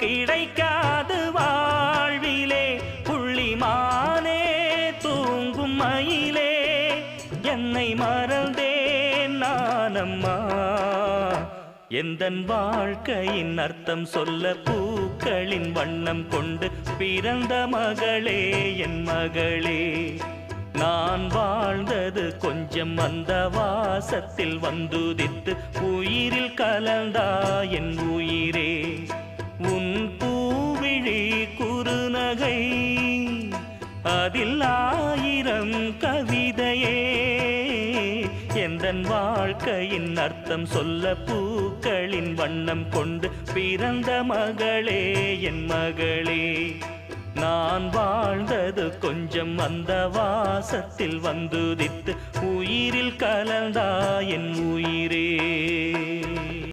கிடைக்காது வாழ்விலே புள்ளிமானே தூங்கும் மயிலே என்னை மறந்தேன் நானம்மா எந்தன் வாழ்க்கையின் அர்த்தம் சொல்ல பூக்களின் வண்ணம் கொண்டு பிறந்த மகளே என் மகளே நான் வாழ்ந்தது கொஞ்சம் அந்த வாசத்தில் வந்துதித்து உயிரில் கலந்தா என் உயிரே உன் பூவிழி குறுநகை அதில் ஆயிரம் கவிதையே எந்தன் வாழ்க்கையின் அர்த்தம் சொல்ல பூக்களின் வண்ணம் கொண்டு பிறந்த மகளே என் மகளே நான் வாழ்ந்தது கொஞ்சம் அந்த வாசத்தில் வந்துதித்து உயிரில் கலந்தா என் உயிரே